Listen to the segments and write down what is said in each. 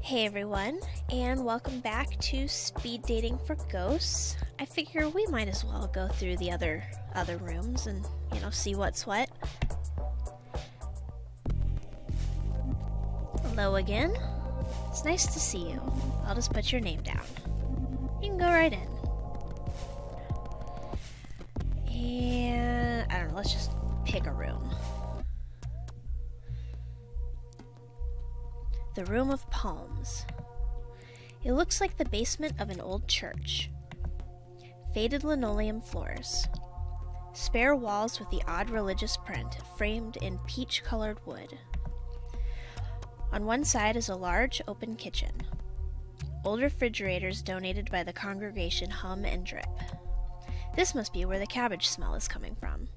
Hey everyone, and welcome back to Speed Dating for Ghosts. I figure we might as well go through the other rooms and, see what's what. Hello again. It's nice to see you. I'll just put your name down. You can go right in. And I don't know, let's just pick a room. The Room of Palms. It looks like the basement of an old church. Faded linoleum floors. Spare walls with the odd religious print framed in peach-colored wood. On one side is a large open kitchen. Old refrigerators donated by the congregation hum and drip. This must be where the cabbage smell is coming from.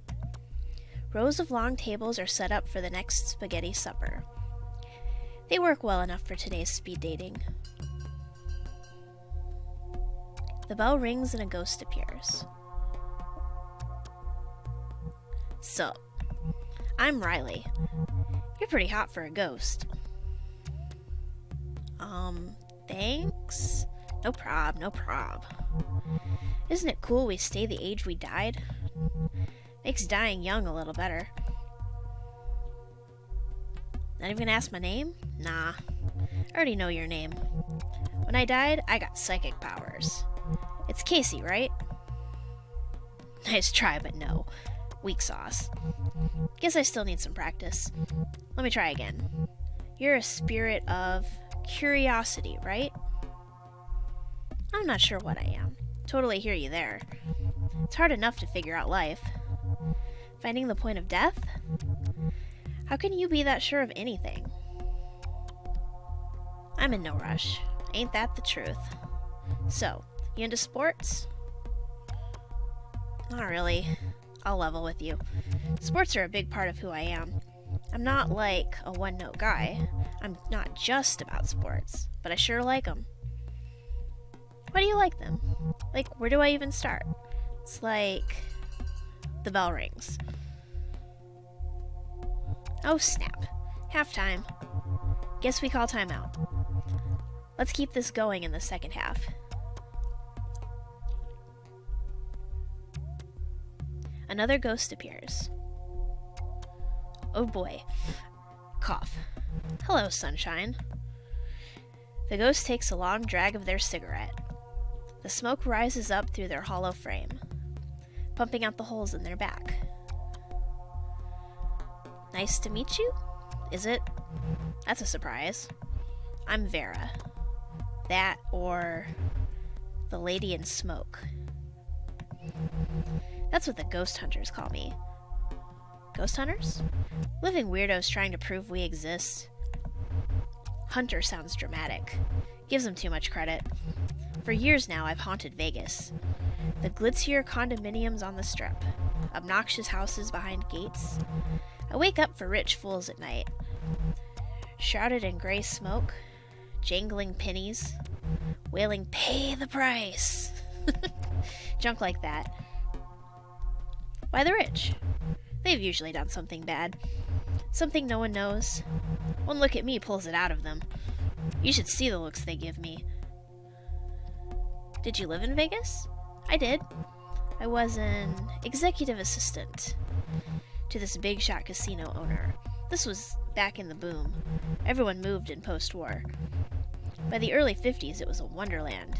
Rows of long tables are set up for the next spaghetti supper. They work well enough for today's speed dating. The bell rings and a ghost appears. So, I'm Riley. You're pretty hot for a ghost. Thanks? No prob. Isn't it cool we stay the age we died? Makes dying young a little better. Not even gonna ask my name? Nah. I already know your name. When I died, I got psychic powers. It's Casey, right? Nice try, but no. Weak sauce. Guess I still need some practice. Let me try again. You're a spirit of curiosity, right? I'm not sure what I am. Totally hear you there. It's hard enough to figure out life. Finding the point of death? How can you be that sure of anything? I'm in no rush. Ain't that the truth? So, you into sports? Not really. I'll level with you. Sports are a big part of who I am. I'm not like a one-note guy. I'm not just about sports, but I sure like them. Why do you like them? Like, where do I even start? It's like the bell rings. Oh snap. Halftime. Guess we call timeout. Let's keep this going in the second half. Another ghost appears. Oh boy. Cough. Hello, sunshine. The ghost takes a long drag of their cigarette. The smoke rises up through their hollow frame, pumping out the holes in their back. Nice to meet you? Is it? That's a surprise. I'm Vera. That or the Lady in Smoke. That's what the ghost hunters call me. Ghost hunters? Living weirdos trying to prove we exist. Hunter sounds dramatic. Gives them too much credit. For years now, I've haunted Vegas. The glitzier condominiums on the Strip. Obnoxious houses behind gates. I wake up for rich fools at night. Shrouded in gray smoke. Jangling pennies. Wailing, "Pay the price!" Junk like that. Why the rich? They've usually done something bad. Something no one knows. One look at me pulls it out of them. You should see the looks they give me. Did you live in Vegas? I did. I was an executive assistant to this big shot casino owner. This was back in the boom. Everyone moved in post-war. By the early 50s, it was a wonderland.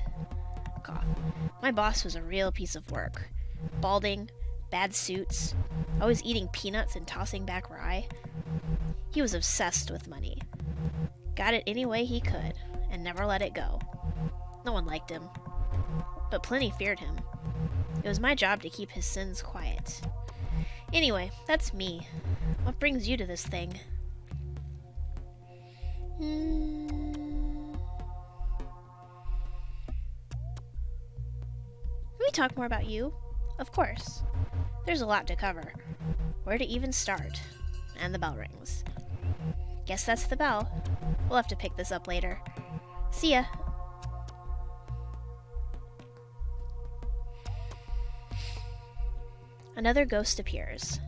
Cough. My boss was a real piece of work. Balding, bad suits, always eating peanuts and tossing back rye. He was obsessed with money. Got it any way he could, and never let it go. No one liked him, but plenty feared him. It was my job to keep his sins quiet. Anyway, that's me. What brings you to this thing? Can we talk more about you? Of course. There's a lot to cover. Where to even start? And the bell rings. Guess that's the bell. We'll have to pick this up later. See ya. Another ghost appears.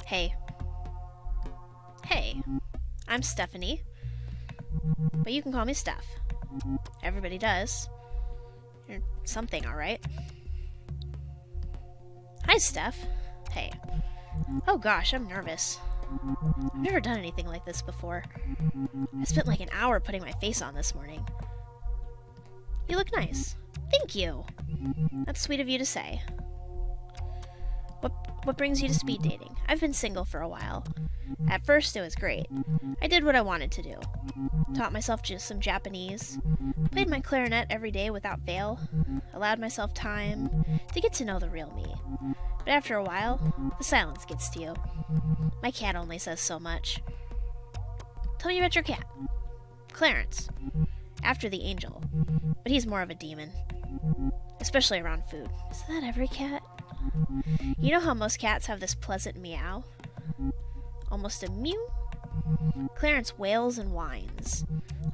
Hey. Hey. I'm Stephanie, but you can call me Steph. Everybody does. You're something, alright? Hi, Steph. Hey. Oh gosh, I'm nervous. I've never done anything like this before. I spent like an hour putting my face on this morning. You look nice. Thank you. That's sweet of you to say. What brings you to speed dating? I've been single for a while. At first, it was great. I did what I wanted to do. Taught myself just some Japanese. Played my clarinet every day without fail. Allowed myself time to get to know the real me. But after a while, the silence gets to you. My cat only says so much. Tell me about your cat. Clarence. After the angel. But he's more of a demon. Especially around food. Is that every cat? You know how most cats have this pleasant meow? Almost a mew? Clarence wails and whines,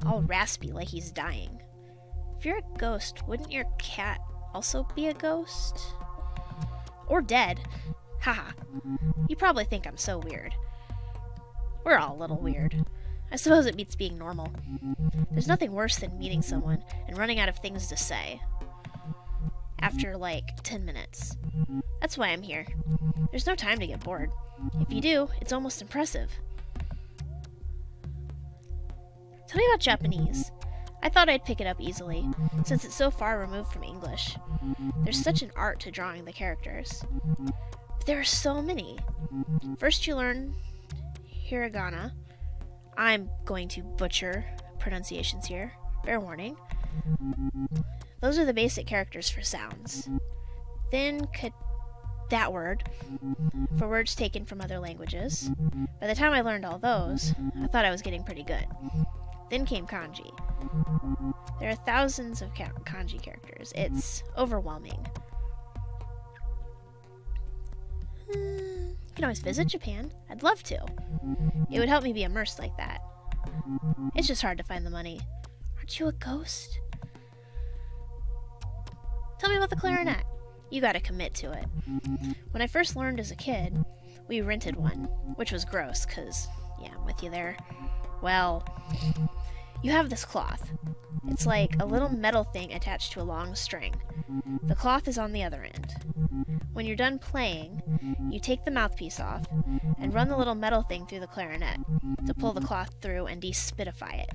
all raspy like he's dying. If you're a ghost, wouldn't your cat also be a ghost? Or dead. Haha. You probably think I'm so weird. We're all a little weird. I suppose it beats being normal. There's nothing worse than meeting someone and running out of things to say. After, like, 10 minutes. That's why I'm here. There's no time to get bored. If you do, it's almost impressive. Tell me about Japanese. I thought I'd pick it up easily, since it's so far removed from English. There's such an art to drawing the characters. But there are so many. First you learn hiragana. I'm going to butcher pronunciations here. Fair warning. Those are the basic characters for sounds. Then that word, for words taken from other languages. By the time I learned all those, I thought I was getting pretty good. Then came kanji. There are thousands of kanji characters. It's overwhelming. You can always visit Japan. I'd love to. It would help me be immersed like that. It's just hard to find the money. Aren't you a ghost? Tell me about the clarinet. You gotta commit to it. When I first learned as a kid, we rented one, which was gross, 'cause, yeah, I'm with you there. Well, you have this cloth. It's like a little metal thing attached to a long string. The cloth is on the other end. When you're done playing, you take the mouthpiece off and run the little metal thing through the clarinet to pull the cloth through and despitify it.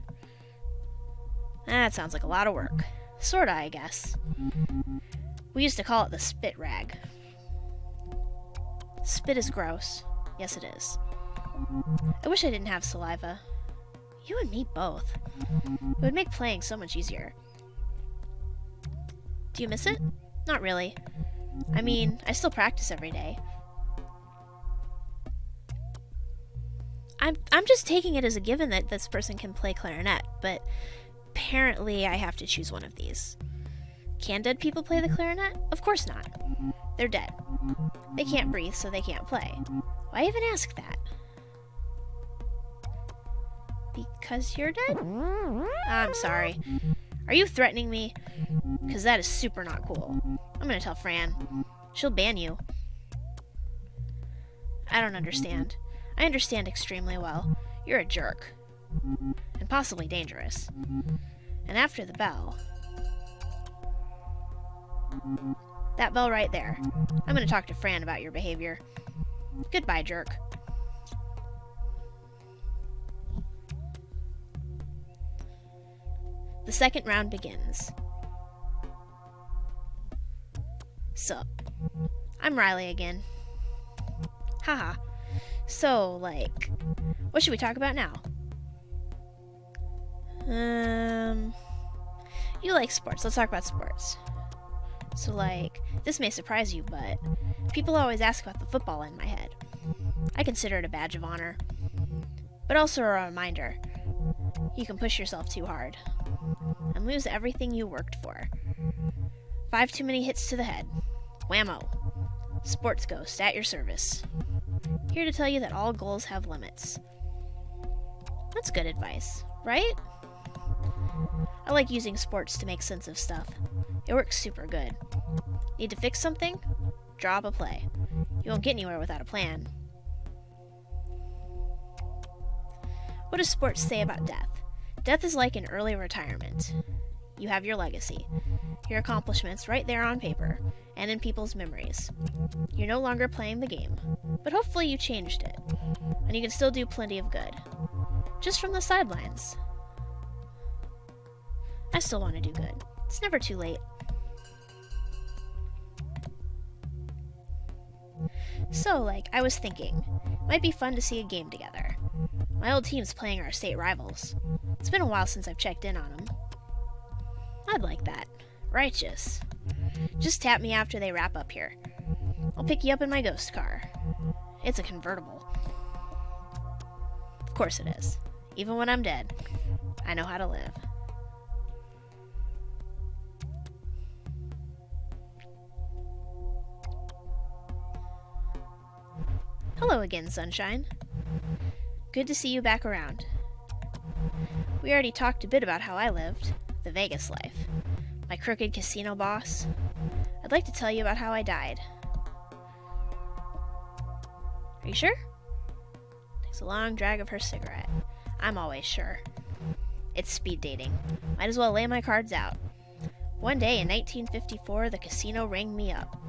That sounds like a lot of work. Sorta, I guess. We used to call it the spit rag. Spit is gross. Yes, it is. I wish I didn't have saliva. You and me both. It would make playing so much easier. Do you miss it? Not really. I mean, I still practice every day. I'm just taking it as a given that this person can play clarinet, but apparently I have to choose one of these. Can dead people play the clarinet? Of course not. They're dead. They can't breathe, so they can't play. Why even ask that? Because you're dead? I'm sorry. Are you threatening me? Because that is super not cool. I'm gonna tell Fran. She'll ban you. I don't understand. I understand extremely well. You're a jerk. And possibly dangerous. And after the bell... That bell right there. I'm gonna talk to Fran about your behavior. Goodbye, jerk. The second round begins. Sup. I'm Riley again. Haha. So, like, what should we talk about now? You like sports. Let's talk about sports. So, like, this may surprise you, but people always ask about the football in my head. I consider it a badge of honor. But also a reminder. You can push yourself too hard. And lose everything you worked for. 5 too many hits to the head. Whammo. Sports Ghost at your service. Here to tell you that all goals have limits. That's good advice, right? I like using sports to make sense of stuff. It works super good. Need to fix something? Draw up a play. You won't get anywhere without a plan. What does sports say about death? Death is like an early retirement. You have your legacy, your accomplishments right there on paper and in people's memories. You're no longer playing the game, but hopefully you changed it, and you can still do plenty of good. Just from the sidelines. I still want to do good. It's never too late. So, I was thinking, might be fun to see a game together. My old team's playing our state rivals. It's been a while since I've checked in on them. I'd like that. Righteous. Just tap me after they wrap up here. I'll pick you up in my ghost car. It's a convertible. Of course it is. Even when I'm dead, I know how to live. Hello again, Sunshine. Good to see you back around. We already talked a bit about how I lived, the Vegas life, my crooked casino boss. I'd like to tell you about how I died. Are you sure? Takes a long drag of her cigarette. I'm always sure. It's speed dating. Might as well lay my cards out. One day in 1954, the casino rang me up.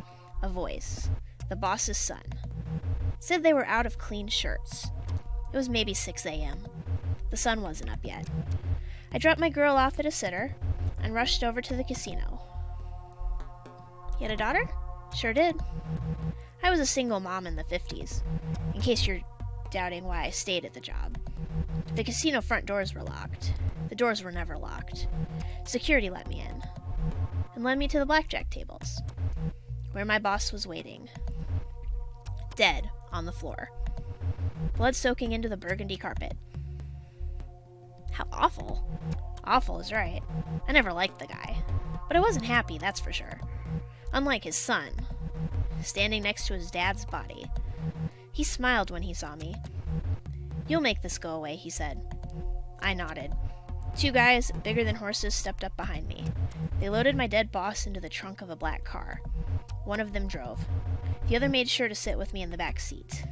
A voice. The boss's son. Said they were out of clean shirts. It was maybe 6 a.m. The sun wasn't up yet. I dropped my girl off at a sitter and rushed over to the casino. You had a daughter? Sure did. I was a single mom in the 50s, in case you're doubting why I stayed at the job. The casino front doors were locked. The doors were never locked. Security let me in and led me to the blackjack tables, where my boss was waiting. Dead on the floor. Blood soaking into the burgundy carpet. How awful. Awful is right. I never liked the guy, but I wasn't happy, that's for sure. Unlike his son, standing next to his dad's body. He smiled when he saw me. You'll make this go away, he said. I nodded. 2 guys, bigger than horses, stepped up behind me. They loaded my dead boss into the trunk of a black car. One of them drove. The other made sure to sit with me in the back seat.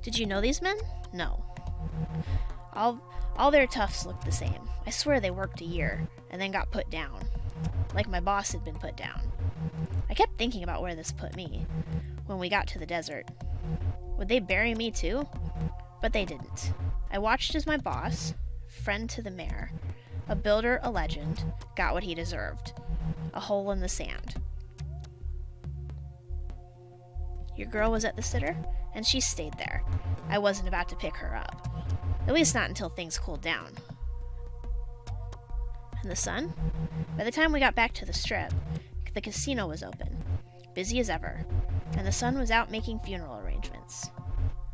Did you know these men? No. All their toughs looked the same. I swear they worked a year, and then got put down. Like my boss had been put down. I kept thinking about where this put me, when we got to the desert. Would they bury me too? But they didn't. I watched as my boss, friend to the mayor, a builder, a legend, got what he deserved. A hole in the sand. Your girl was at the sitter, and she stayed there. I wasn't about to pick her up. At least not until things cooled down. And the sun? By the time we got back to the strip, the casino was open, busy as ever, and the sun was out making funeral arrangements.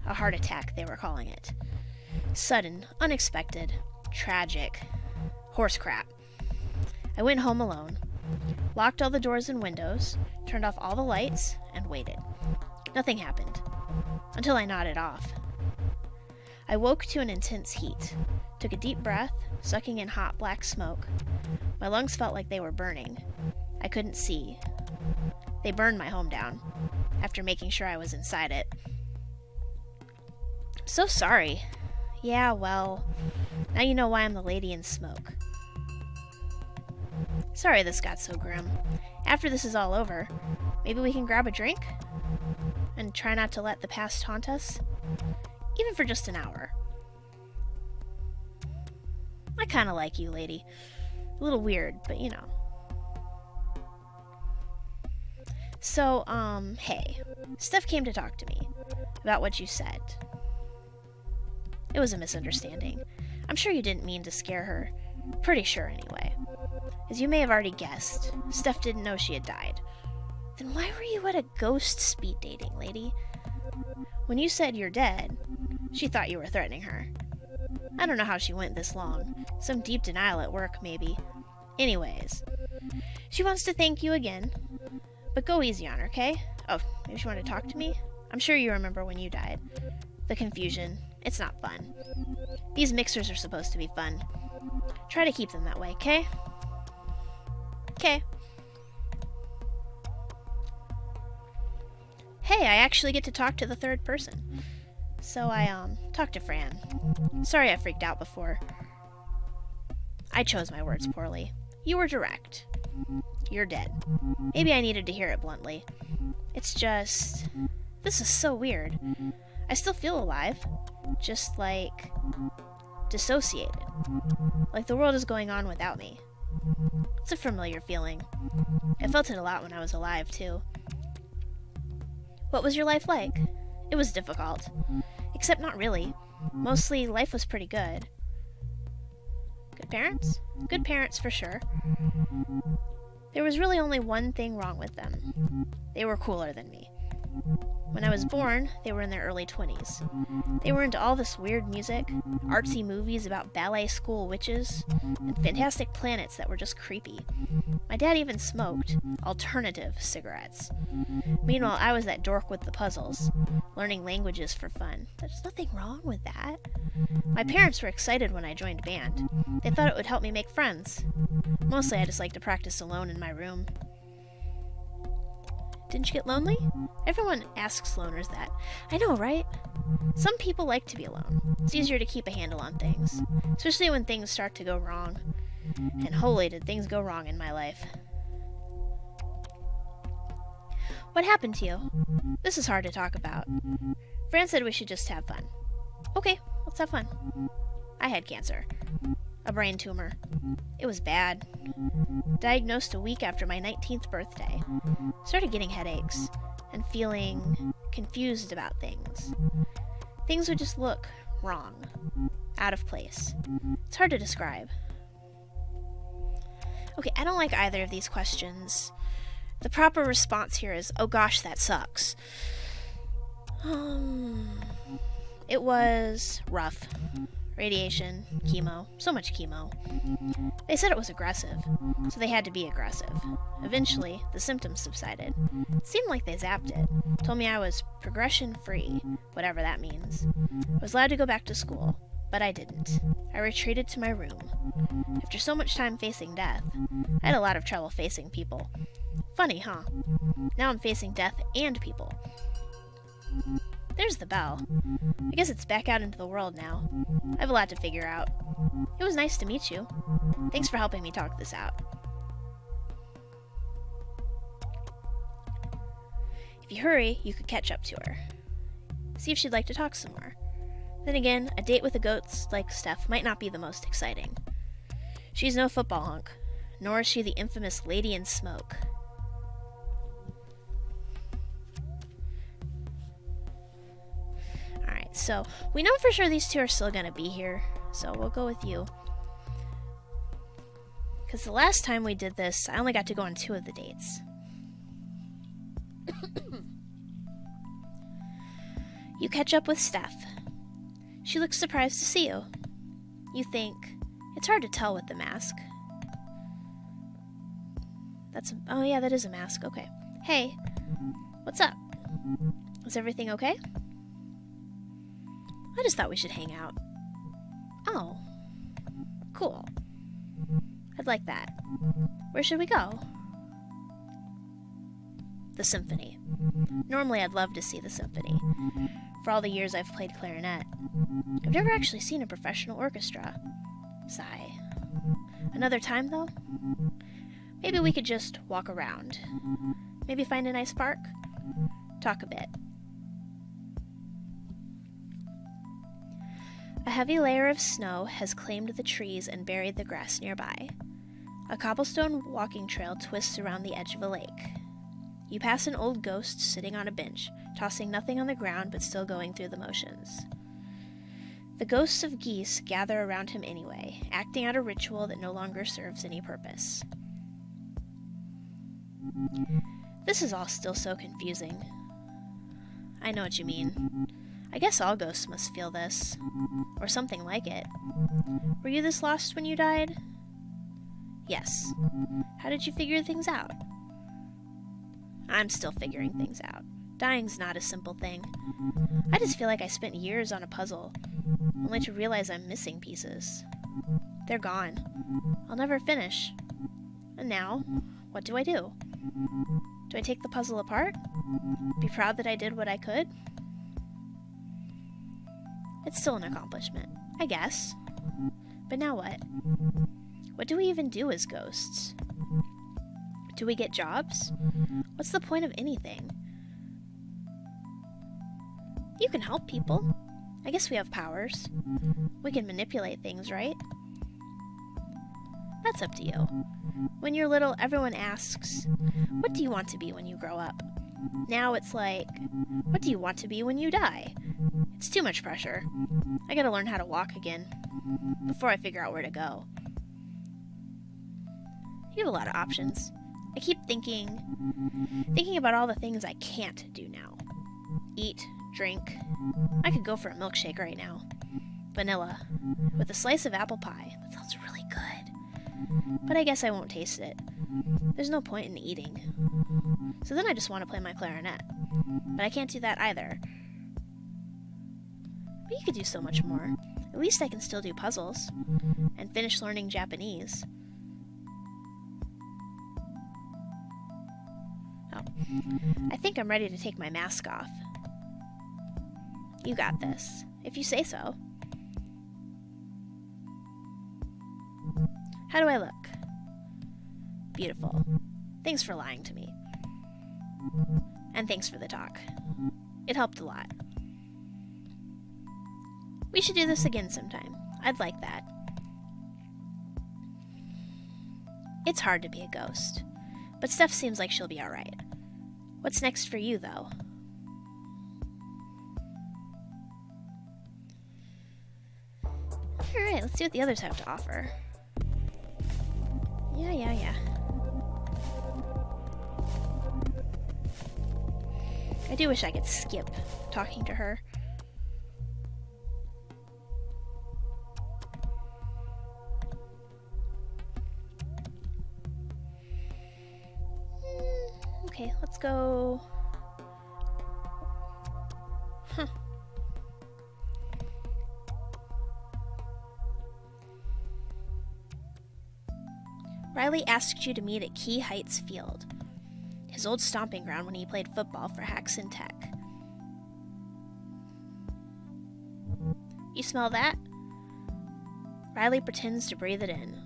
A heart attack, they were calling it. Sudden, unexpected, tragic, horse crap. I went home alone, locked all the doors and windows, turned off all the lights, and waited. Nothing happened, until I nodded off. I woke to an intense heat, took a deep breath, sucking in hot black smoke. My lungs felt like they were burning. I couldn't see. They burned my home down, after making sure I was inside it. So sorry. Yeah, well, now you know why I'm the lady in smoke. Sorry this got so grim. After this is all over, maybe we can grab a drink? And try not to let the past haunt us? Even for just an hour. I kinda like you, lady. A little weird, but you know. So, hey. Steph came to talk to me about what you said. It was a misunderstanding. I'm sure you didn't mean to scare her. Pretty sure, anyway. As you may have already guessed, Steph didn't know she had died. Then why were you at a ghost speed dating, lady? When you said you're dead, she thought you were threatening her. I don't know how she went this long. Some deep denial at work, maybe. Anyways, she wants to thank you again. But go easy on her, okay? Oh, maybe she wanted to talk to me? I'm sure you remember when you died. The confusion. It's not fun. These mixers are supposed to be fun. Try to keep them that way, okay? Okay. Hey, I actually get to talk to the third person. So I talked to Fran. Sorry I freaked out before. I chose my words poorly. You were direct. You're dead. Maybe I needed to hear it bluntly. It's just... This is so weird. I still feel alive. Just like... dissociated. Like the world is going on without me. It's a familiar feeling. I felt it a lot when I was alive, too. What was your life like? It was difficult. Except not really. Mostly, life was pretty good. Good parents? Good parents, for sure. There was really only one thing wrong with them. They were cooler than me. When I was born, they were in their early 20s. They were into all this weird music, artsy movies about ballet school witches, and fantastic planets that were just creepy. My dad even smoked alternative cigarettes. Meanwhile, I was that dork with the puzzles, learning languages for fun. There's nothing wrong with that. My parents were excited when I joined band. They thought it would help me make friends. Mostly I just like to practice alone in my room. Didn't you get lonely? Everyone asks loners that. I know, right? Some people like to be alone. It's easier to keep a handle on things, especially when things start to go wrong. And holy did things go wrong in my life. What happened to you? This is hard to talk about. Fran said we should just have fun. Okay, let's have fun. I had cancer. A brain tumor. It was bad. Diagnosed a week after my 19th birthday. Started getting headaches and feeling confused about things. Things would just look wrong, out of place. It's hard to describe. Okay, I don't like either of these questions. The proper response here is, oh gosh, that sucks. It was rough. Radiation, chemo, so much chemo. They said it was aggressive, so they had to be aggressive. Eventually, the symptoms subsided. It seemed like they zapped it. Told me I was progression-free, whatever that means. I was allowed to go back to school, but I didn't. I retreated to my room. After so much time facing death, I had a lot of trouble facing people. Funny, huh? Now I'm facing death and people. There's the bell. I guess it's back out into the world now. I have a lot to figure out. It was nice to meet you. Thanks for helping me talk this out. If you hurry, you could catch up to her. See if she'd like to talk some more. Then again, a date with a ghost like Steph might not be the most exciting. She's no football hunk, nor is she the infamous Lady in Smoke. Alright, so we know for sure these two are still gonna be here, so we'll go with you. Because the last time we did this, I only got to go on 2 of the dates. You catch up with Steph. She looks surprised to see you. You think, it's hard to tell with the mask. Oh yeah, that is a mask, okay. Hey, what's up? Is everything okay? I just thought we should hang out. Oh, cool. I'd like that. Where should we go? The symphony. Normally I'd love to see the symphony. For all the years I've played clarinet, I've never actually seen a professional orchestra. Sigh. Another time, though? Maybe we could just walk around. Maybe find a nice park? Talk a bit. A heavy layer of snow has claimed the trees and buried the grass nearby. A cobblestone walking trail twists around the edge of a lake. You pass an old ghost sitting on a bench, tossing nothing on the ground but still going through the motions. The ghosts of geese gather around him anyway, acting out a ritual that no longer serves any purpose. This is all still so confusing. I know what you mean. I guess all ghosts must feel this, or something like it. Were you this lost when you died? Yes. How did you figure things out? I'm still figuring things out. Dying's not a simple thing. I just feel like I spent years on a puzzle, only to realize I'm missing pieces. They're gone. I'll never finish. And now, what do I do? Do I take the puzzle apart? Be proud that I did what I could? It's still an accomplishment, I guess. But now what? What do we even do as ghosts? Do we get jobs? What's the point of anything? You can help people. I guess we have powers. We can manipulate things, right? That's up to you. When you're little, everyone asks, what do you want to be when you grow up? Now it's like, what do you want to be when you die? It's too much pressure. I gotta learn how to walk again before I figure out where to go. You have a lot of options. I keep thinking about all the things I can't do now. Eat, drink. I could go for a milkshake right now. Vanilla, with a slice of apple pie. That sounds really good. But I guess I won't taste it. There's no point in eating. So then I just want to play my clarinet. But I can't do that either. But you could do so much more. At least I can still do puzzles. And finish learning Japanese. Oh. I think I'm ready to take my mask off. You got this, if you say so. How do I look? Beautiful. Thanks for lying to me. And thanks for the talk. It helped a lot. We should do this again sometime. I'd like that. It's hard to be a ghost, but Steph seems like she'll be alright. What's next for you, though? Alright, let's see what the others have to offer. Yeah. I do wish I could skip talking to her. Okay, let's go. Huh. Riley asked you to meet at Key Heights Field, his old stomping ground when he played football for Haxon Tech. You smell that? Riley pretends to breathe it in.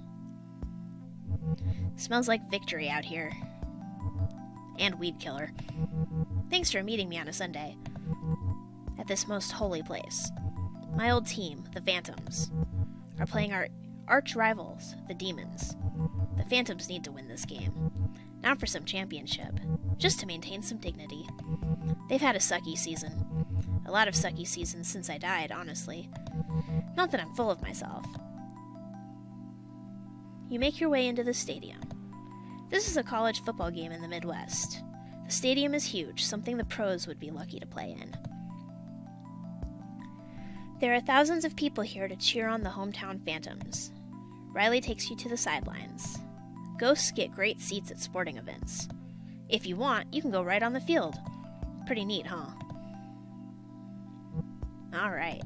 Smells like victory out here. And weed killer. Thanks for meeting me on a Sunday. At this most holy place. My old team, the Phantoms, are playing our arch rivals, the Demons. The Phantoms need to win this game. Not for some championship, just to maintain some dignity. They've had a sucky season. A lot of sucky seasons since I died, honestly. Not that I'm full of myself. You make your way into the stadium. This is a college football game in the Midwest. The stadium is huge, something the pros would be lucky to play in. There are thousands of people here to cheer on the hometown Phantoms. Riley takes you to the sidelines. Ghosts get great seats at sporting events. If you want, you can go right on the field. Pretty neat, huh? Alright.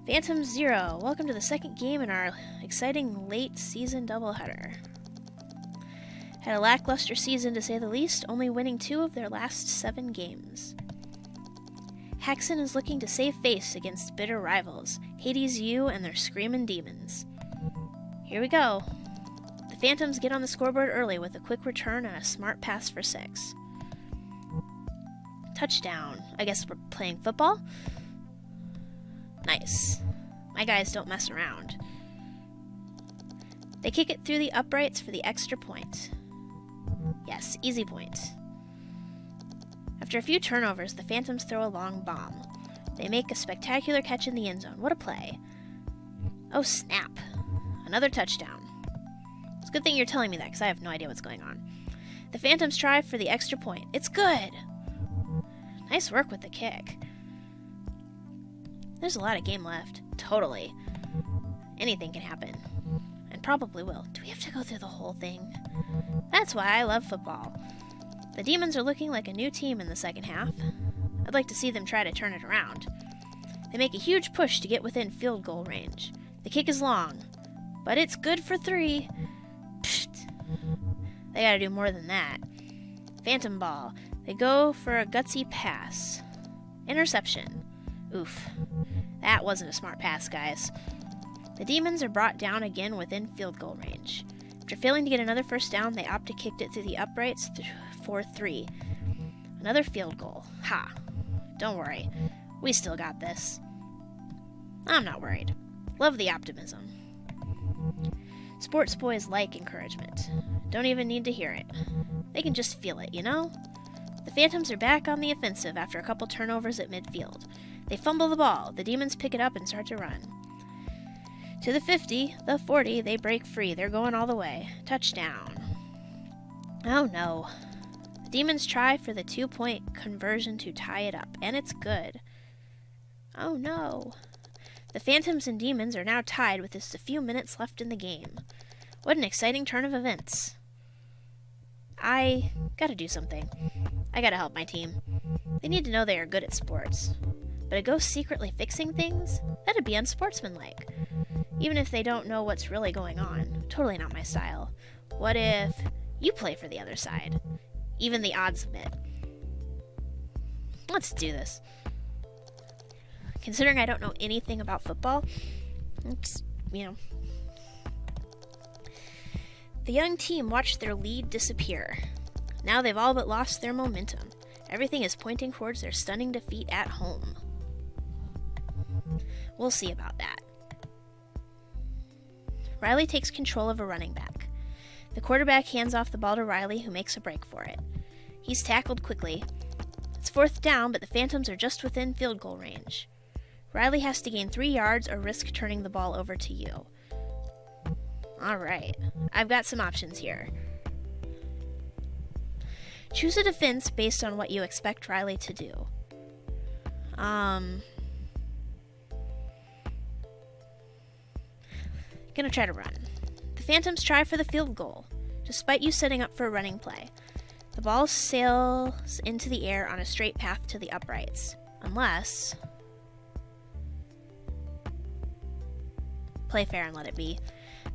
Phantom 0, welcome to the second game in our exciting late season doubleheader. Had a lackluster season to say the least, only winning 2 of their last 7 games. Haxon is looking to save face against bitter rivals, Hades U and their screamin' demons. Here we go. The Phantoms get on the scoreboard early with a quick return and a smart pass for 6. Touchdown. I guess we're playing football? Nice. My guys don't mess around. They kick it through the uprights for the extra point. Yes, easy point. After a few turnovers, the Phantoms throw a long bomb. They make a spectacular catch in the end zone. What a play. Oh, snap. Another touchdown. It's a good thing you're telling me that, because I have no idea what's going on. The Phantoms try for the extra point. It's good! Nice work with the kick. There's a lot of game left. Totally. Anything can happen. And probably will. Do we have to go through the whole thing? That's why I love football. The Demons are looking like a new team in the second half. I'd like to see them try to turn it around. They make a huge push to get within field goal range. The kick is long, but it's good for 3. Psst. They gotta do more than that. Phantom ball. They go for a gutsy pass. Interception. Oof. That wasn't a smart pass, guys. The Demons are brought down again within field goal range. After failing to get another first down, they opt to kick it through the uprights for 3. Another field goal. Ha. Don't worry. We still got this. I'm not worried. Love the optimism. Sports boys like encouragement. Don't even need to hear it. They can just feel it, you know? The Phantoms are back on the offensive after a couple turnovers at midfield. They fumble the ball. The Demons pick it up and start to run. To the 50, the 40, they break free. They're going all the way. Touchdown. Oh no. The Demons try for the 2-point conversion to tie it up, and it's good. Oh no. The Phantoms and Demons are now tied with just a few minutes left in the game. What an exciting turn of events. I gotta do something. I gotta help my team. They need to know they are good at sports. But a ghost secretly fixing things? That'd be unsportsmanlike. Even if they don't know what's really going on. Totally not my style. What if you play for the other side? Even the odds of it. Let's do this. Considering I don't know anything about football, it's, The young team watched their lead disappear. Now they've all but lost their momentum. Everything is pointing towards their stunning defeat at home. We'll see about that. Riley takes control of a running back. The quarterback hands off the ball to Riley, who makes a break for it. He's tackled quickly. It's 4th down, but the Phantoms are just within field goal range. Riley has to gain 3 yards or risk turning the ball over to you. Alright, I've got some options here. Choose a defense based on what you expect Riley to do. Gonna try to run. The Phantoms try for the field goal, despite you setting up for a running play. The ball sails into the air on a straight path to the uprights. Unless... Play fair and let it be.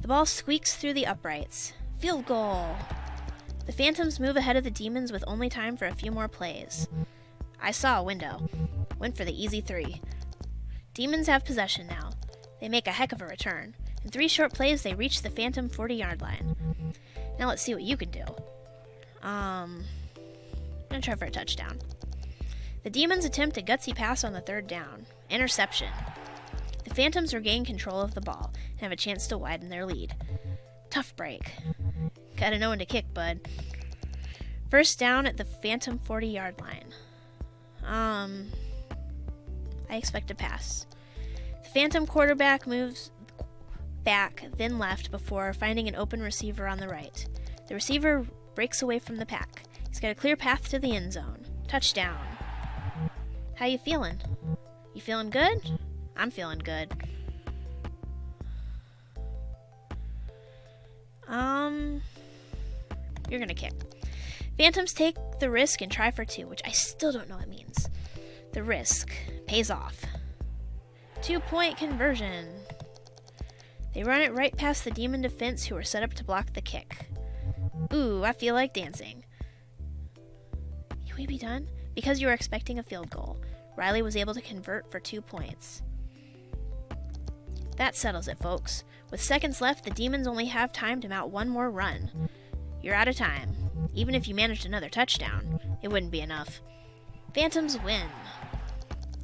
The ball squeaks through the uprights. Field goal! The Phantoms move ahead of the Demons with only time for a few more plays. I saw a window. Went for the easy 3. Demons have possession now. They make a heck of a return. In 3 short plays, they reach the Phantom 40-yard line. Now let's see what you can do. I'm gonna try for a touchdown. The Demons attempt a gutsy pass on the 3rd down. Interception. The Phantoms regain control of the ball and have a chance to widen their lead. Tough break. Gotta know when to kick, bud. 1st down at the Phantom 40-yard line. I expect a pass. The Phantom quarterback moves back, then left before finding an open receiver on the right. The receiver breaks away from the pack. He's got a clear path to the end zone. Touchdown. How you feeling? You feeling good? I'm feeling good. You're gonna kick. Phantoms take the risk and try for 2, which I still don't know what it means. The risk pays off. 2-point conversion. They run it right past the Demon defense, who are set up to block the kick. Ooh, I feel like dancing. Can we be done? Because you were expecting a field goal, Riley was able to convert for 2 points. That settles it, folks. With seconds left, the Demons only have time to mount one more run. You're out of time. Even if you managed another touchdown, it wouldn't be enough. Phantoms win.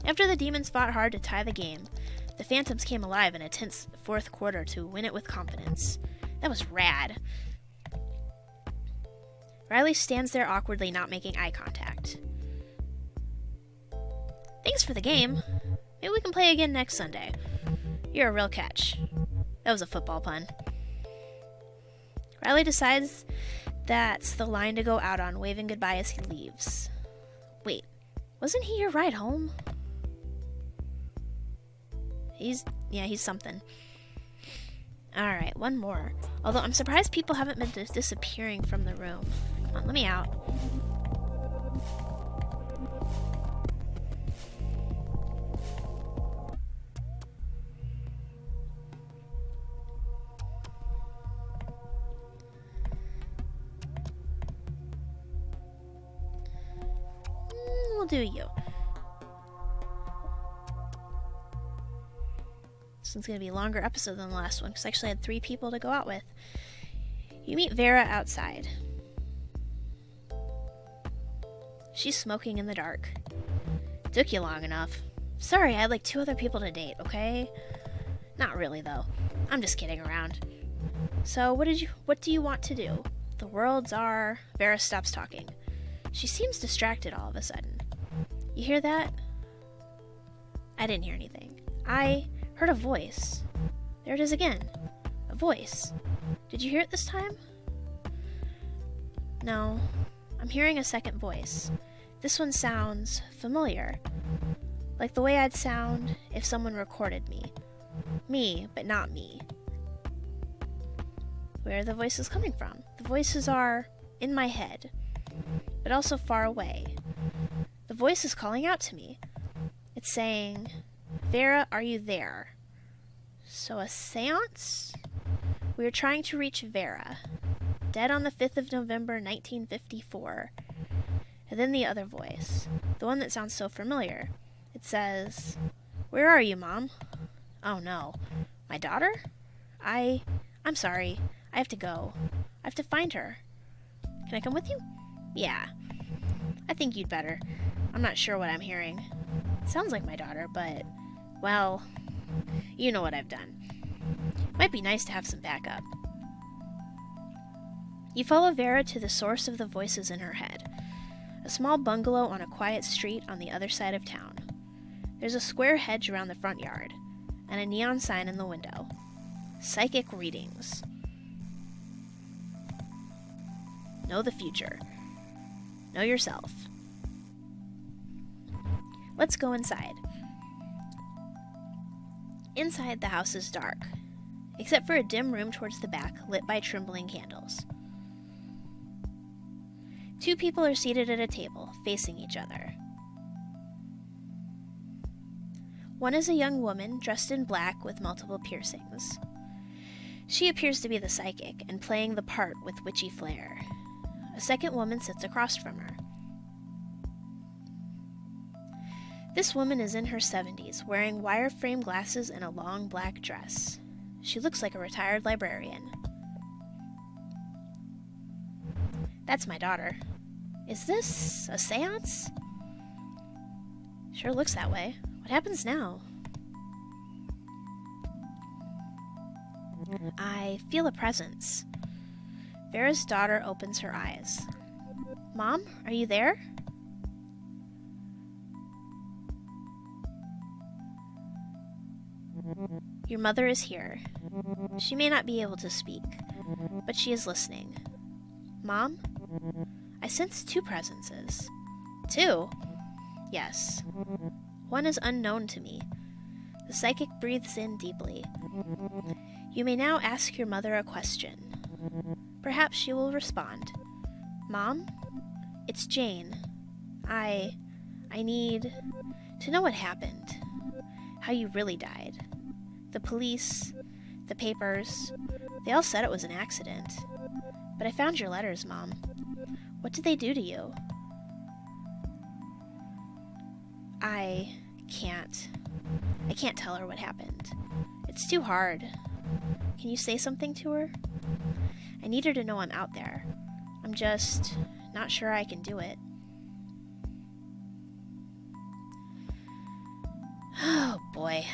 After the Demons fought hard to tie the game, the Phantoms came alive in a tense 4th quarter to win it with confidence. That was rad. Riley stands there awkwardly, not making eye contact. Thanks for the game. Maybe we can play again next Sunday. You're a real catch. That was a football pun. Riley decides that's the line to go out on, waving goodbye as he leaves. Wait, wasn't he your ride home? He's something. Alright, one more. Although I'm surprised people haven't been disappearing from the room. Come on, let me out. We'll do you. This one's going to be a longer episode than the last one because I actually had 3 people to go out with. You meet Vera outside. She's smoking in the dark. Took you long enough. Sorry, I had like 2 other people to date, okay? Not really, though. I'm just kidding around. So, what do you want to do? The worlds are... Vera stops talking. She seems distracted all of a sudden. You hear that? I didn't hear anything. I heard a voice. There it is again. A voice. Did you hear it this time? No. I'm hearing a second voice. This one sounds familiar. Like the way I'd sound if someone recorded me. Me, but not me. Where are the voices coming from? The voices are in my head, but also far away. The voice is calling out to me. It's saying, Vera, are you there? So a seance? We are trying to reach Vera, dead on the 5th of November, 1954. And then the other voice, the one that sounds so familiar. It says, where are you, Mom? Oh no. My daughter? I'm sorry. I have to go. I have to find her. Can I come with you? Yeah. I think you'd better. I'm not sure what I'm hearing. It sounds like my daughter, but, well, you know what I've done. Might be nice to have some backup. You follow Vera to the source of the voices in her head. A small bungalow on a quiet street on the other side of town. There's a square hedge around the front yard, and a neon sign in the window. Psychic readings. Know the future. Know yourself. Let's go inside. Inside, the house is dark, except for a dim room towards the back, lit by trembling candles. 2 people are seated at a table, facing each other. One is a young woman dressed in black with multiple piercings. She appears to be the psychic and playing the part with witchy flair. A second woman sits across from her. This woman is in her 70s, wearing wire-frame glasses and a long black dress. She looks like a retired librarian. That's my daughter. Is this a seance? Sure looks that way. What happens now? I feel a presence. Vera's daughter opens her eyes. Mom, are you there? Your mother is here. She may not be able to speak, but she is listening. Mom? I sense 2 presences. 2? Yes. One is unknown to me. The psychic breathes in deeply. You may now ask your mother a question. Perhaps she will respond. Mom? It's Jane. I need to know what happened. How you really died. The police, the papers, they all said it was an accident. But I found your letters, Mom. What did they do to you? I can't tell her what happened. It's too hard. Can you say something to her? I need her to know I'm out there. I'm just not sure I can do it. Oh, boy.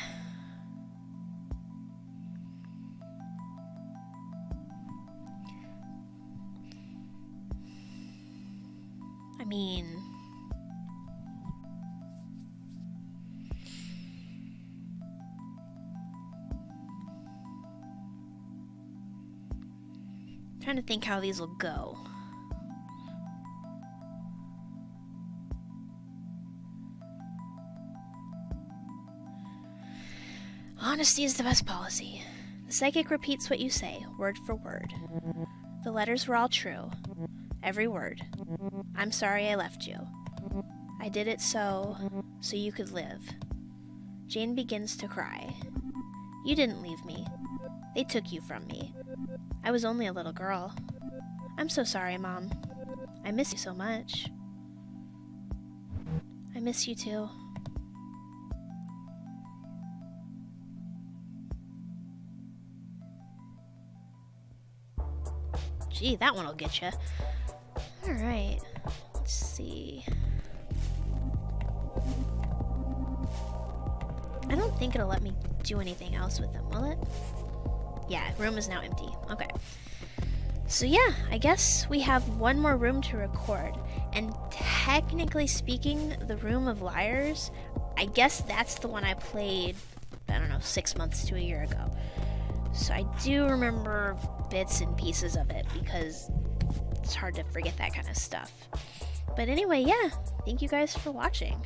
I mean... trying to think how these will go. Honesty is the best policy. The psychic repeats what you say, word for word. The letters were all true. Every word. I'm sorry I left you. I did it so you could live. Jane begins to cry. You didn't leave me. They took you from me. I was only a little girl. I'm so sorry, Mom. I miss you so much. I miss you too. Gee, that one will get you. Alright. Let's see. I don't think it'll let me do anything else with them, will it? Yeah, room is now empty. Okay. So yeah, I guess we have one more room to record. And technically speaking, the Room of Liars, I guess that's the one I played, I don't know, 6 months to a year ago. So I do remember bits and pieces of it because it's hard to forget that kind of stuff. But anyway, yeah, thank you guys for watching.